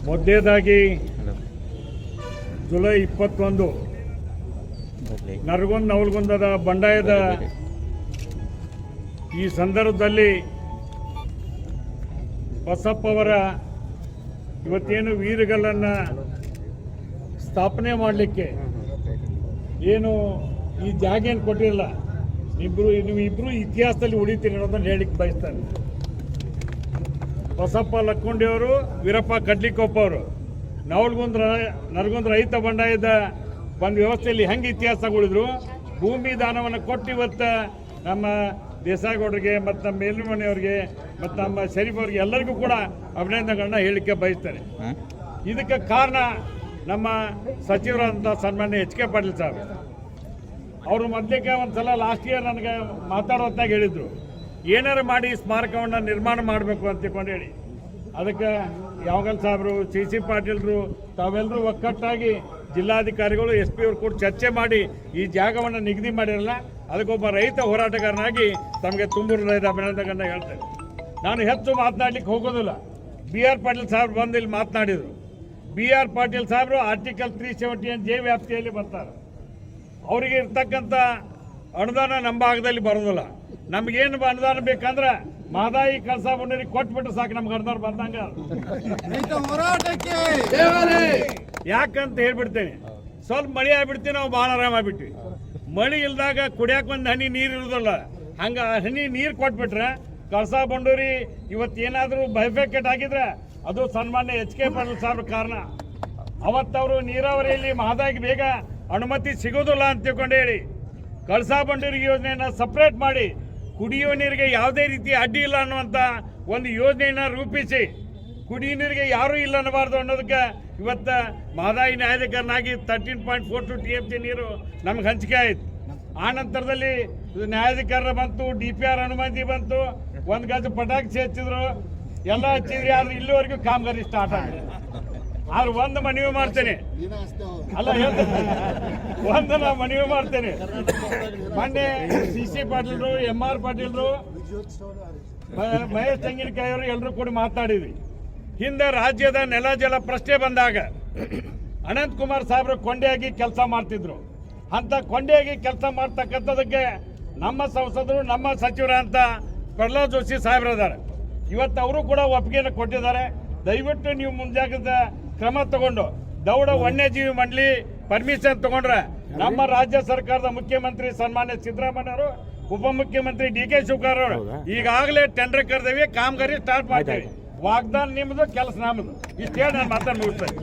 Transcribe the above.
ಮೊದಲನೇದಾಗಿ ಜುಲೈ 21 ನರಗುಂದ ನವಲಗುಂದದ ಬಂಡಾಯದ ಈ ಸಂದರ್ಭದಲ್ಲಿ ಬಸಪ್ಪ ಅವರ ಇವತ್ತೇನು ವೀರಗಲ್ಲನ್ನು ಸ್ಥಾಪನೆ ಮಾಡಲಿಕ್ಕೆ ಏನು ಈ ಜಾಗೇನು ಕೊಟ್ಟಿರಲ್ಲ, ನೀವಿಬ್ಬರು ಇತಿಹಾಸದಲ್ಲಿ ಉಳಿತೀರಿ ಅನ್ನೋದನ್ನು ಹೇಳಿಕ್ಕೆ ಬಯಸ್ತಾರೆ. ಬಸಪ್ಪ ಲಕ್ಕೊಂಡಿಯವರು, ವೀರಪ್ಪ ಕಡ್ಲಿಕೊಪ್ಪ ಅವರು ನರಗುಂದ ರೈತ ಬಂಡಾಯದ ಒಂದು ವ್ಯವಸ್ಥೆಯಲ್ಲಿ ಹೆಂಗೆ ಇತಿಹಾಸ ಉಳಿದ್ರು, ಭೂಮಿ ದಾನವನ್ನು ಕೊಟ್ಟು ಇವತ್ತು ನಮ್ಮ ದೇಸಾಯಿಗೌಡರಿಗೆ ಮತ್ತು ನಮ್ಮ ಮೇಲ್ಮನೆಯವ್ರಿಗೆ ಮತ್ತು ನಮ್ಮ ಶರೀಫ್ ಅವ್ರಿಗೆ ಎಲ್ಲರಿಗೂ ಕೂಡ ಅಭಿನಂದನೆಗಳನ್ನ ಹೇಳಲಿಕ್ಕೆ ಬಯಸ್ತಾರೆ. ಇದಕ್ಕೆ ಕಾರಣ ನಮ್ಮ ಸಚಿವರಾದಂಥ ಸನ್ಮಾನ್ಯ ಎಚ್ ಕೆ ಪಾಟೀಲ್ ಸಾಹೇಬ್ ಅವರು ಮೊದಲಿಗೆ ಒಂದು ಸಲ ಲಾಸ್ಟ್ ಇಯರ್ ನನಗೆ ಮಾತಾಡೋತ್ತಾಗ ಹೇಳಿದರು, ಏನಾರು ಮಾಡಿ ಸ್ಮಾರಕವನ್ನು ನಿರ್ಮಾಣ ಮಾಡಬೇಕು ಅಂತ ತಿಳ್ಕೊಂಡು ಹೇಳಿ. ಅದಕ್ಕೆ ಯಾವಗಲ್ ಸಾಹೇಬರು, ಸಿ ಪಾಟೀಲ್ರು ತಾವೆಲ್ಲರೂ ಒಕ್ಕಟ್ಟಾಗಿ ಜಿಲ್ಲಾಧಿಕಾರಿಗಳು ಎಸ್ ಪಿ ಅವರು ಕೂಡ ಚರ್ಚೆ ಮಾಡಿ ಈ ಜಾಗವನ್ನು ನಿಗದಿ ಮಾಡಿರಲ್ಲ. ಅದಕ್ಕೊಬ್ಬ ರೈತ ಹೋರಾಟಗಾರನಾಗಿ ತಮಗೆ ತುಂಬ ಹೃದಯದ ಅಭಿನಂದನೆಗಳನ್ನ ಹೇಳ್ತೇನೆ. ನಾನು ಹೆಚ್ಚು ಮಾತನಾಡಲಿಕ್ಕೆ ಹೋಗೋದಿಲ್ಲ. ಬಿ ಆರ್ ಪಾಟೀಲ್ ಸಾಹೇಬ್ರು ಬಂದು ಇಲ್ಲಿ ಮಾತನಾಡಿದರು. ಬಿ ಆರ್ ಪಾಟೀಲ್ ಸಾಹೇಬರು ಆರ್ಟಿಕಲ್ 378 ಜೆ ವ್ಯಾಪ್ತಿಯಲ್ಲಿ ಬರ್ತಾರೆ. ಅವರಿಗೆ ಇರ್ತಕ್ಕಂಥ ಅನುದಾನ ನಮ್ಮ ಭಾಗದಲ್ಲಿ ಬರೋದಿಲ್ಲ. ನಮಗೇನು ಅನುದಾನ ಬೇಕಂದ್ರೆ ಮಹದಾಯಿ ಕಳಸಾ ಬಂಡೂರಿಗೆ ಕೊಟ್ಬಿಟ್ಟು ಸಾಕು, ನಮ್ಗೆ ಅನುದಾನ ಬಂದಂಗ. ಯಾಕಂತ ಹೇಳ್ಬಿಡ್ತೇನೆ, ಸ್ವಲ್ಪ ಮಳೆ ಆಗ್ಬಿಡ್ತೀವಿ, ನಾವು ಭಾಳ ಆರಾಮಾಗ್ಬಿಟ್ವಿ. ಮಳೆ ಇಲ್ದಾಗ ಕುಡಿಯಕ್ಕೆ ಒಂದು ಹನಿ ನೀರು ಇರೋದಿಲ್ಲ. ಹಂಗೆ ಹನಿ ನೀರು ಕೊಟ್ಬಿಟ್ರೆ ಕಳಸಾ ಬಂಡೂರಿ ಇವತ್ತೇನಾದರೂ ಬೈಫೆಕ್ಟ್ ಆಗಿದ್ರೆ ಅದು ಸನ್ಮಾನ್ಯ ಎಚ್ ಕೆ ಪಾಟೀಲ್ ಸಾಹೇಬ್ರ ಕಾರಣ. ಅವತ್ತವರು ನೀರಾವರಿಯಲ್ಲಿ ಮಹದಾಯಿಗೆ ಬೇಗ ಅನುಮತಿ ಸಿಗೋದಿಲ್ಲ ಅಂತ ತಿಳ್ಕೊಂಡು ಹೇಳಿ ಕಳಸಾ ಬಂಡೂರಿಗೆ ಯೋಜನೆಯನ್ನು ಸಪ್ರೇಟ್ ಮಾಡಿ ಕುಡಿಯುವ ನೀರಿಗೆ ಯಾವುದೇ ರೀತಿ ಅಡ್ಡಿ ಇಲ್ಲ ಅನ್ನುವಂಥ ಒಂದು ಯೋಜನೆಯನ್ನು ರೂಪಿಸಿ ಕುಡಿಯುವ ನೀರಿಗೆ ಯಾರೂ ಇಲ್ಲ ಅನ್ನಬಾರ್ದು ಅನ್ನೋದಕ್ಕೆ ಇವತ್ತು ಮಹದಾಯಿ ನ್ಯಾಯಾಧಿಕರನಾಗಿ 13.42 TMC ನೀರು ನಮ್ಗೆ ಹಂಚಿಕೆ ಆಯಿತು. ಆ ನಂತರದಲ್ಲಿ ನ್ಯಾಯಾಧಿಕರಣ ಬಂತು, DPR ಅನುಮತಿ ಬಂತು, 1 ಗಜ ಪಟಾಕಿ ಹಚ್ಚಿದ್ರು, ಎಲ್ಲ ಹಚ್ಚಿದ್ರಿ. ಆದ್ರೆ ಇಲ್ಲಿವರೆಗೂ ಕಾಮಗಾರಿ ಸ್ಟಾರ್ಟ್ ಆಗಿದೆ. ಆದ್ರೆ ಒಂದು ಮನವಿ ಮಾಡ್ತೇನೆ, ಅಲ್ಲ ಒಂದು ನಾ ಮನವಿ ಮಾಡ್ತೇನೆ. ಮೊನ್ನೆ ಸಿ ಪಾಟೀಲ್ರು, MR ಪಾಟೀಲ್ರು, ಮಹೇಶ್ ತೆಂಗಿನಕಾಯಿ ಅವರು ಎಲ್ಲರೂ ಕೂಡ ಮಾತಾಡಿದ್ವಿ. ಹಿಂದೆ ರಾಜ್ಯದ ನೆಲ ಜಲ ಪ್ರಶ್ನೆ ಬಂದಾಗ ಅನಂತಕುಮಾರ್ ಸಾಹೇಬರು ಕೊಂಡೆಯಾಗಿ ಕೆಲಸ ಮಾಡ್ತಿದ್ರು. ಅಂತ ಕೊಂಡೆಯಾಗಿ ಕೆಲಸ ಮಾಡ್ತಕ್ಕಂಥದಕ್ಕೆ ನಮ್ಮ ಸಂಸದರು, ನಮ್ಮ ಸಚಿವರಂತ ಪ್ರಹ್ಲಾದ್ ಜೋಶಿ ಸಾಹೇಬ್ರದಾರೆ. ಇವತ್ತು ಅವರು ಕೂಡ ಒಪ್ಪಿಗೆಯನ್ನು ಕೊಟ್ಟಿದ್ದಾರೆ. ದಯವಿಟ್ಟು ನೀವು ಮುಂಜಾಗ್ರತಾ ಕ್ರಮ ತಗೊಂಡು ದೌಡ ವನ್ಯಜೀವಿ ಮಂಡಳಿ ಪರ್ಮಿಷನ್ ತಗೊಂಡ್ರೆ ನಮ್ಮ ರಾಜ್ಯ ಸರ್ಕಾರದ ಮುಖ್ಯಮಂತ್ರಿ ಸನ್ಮಾನ್ಯ ಸಿದ್ದರಾಮಯ್ಯ ಅವರು, ಉಪಮುಖ್ಯಮಂತ್ರಿ DK ಶಿವಕುಮಾರ್ ಅವರು ಈಗಾಗಲೇ ಟೆಂಡರ್ ಕರೆದೇವಿ, ಕಾಮಗಾರಿ ಸ್ಟಾರ್ಟ್ ಮಾಡ್ತೇವೆ. ವಾಗ್ದಾನ ನಿಮ್ಮದು, ಕೆಲಸ ನಮ್ಮದು. ಇಷ್ಟೇ ನಾನು ಮಾತಾಡಿ ಮುಗಿಸ್ತೇನೆ.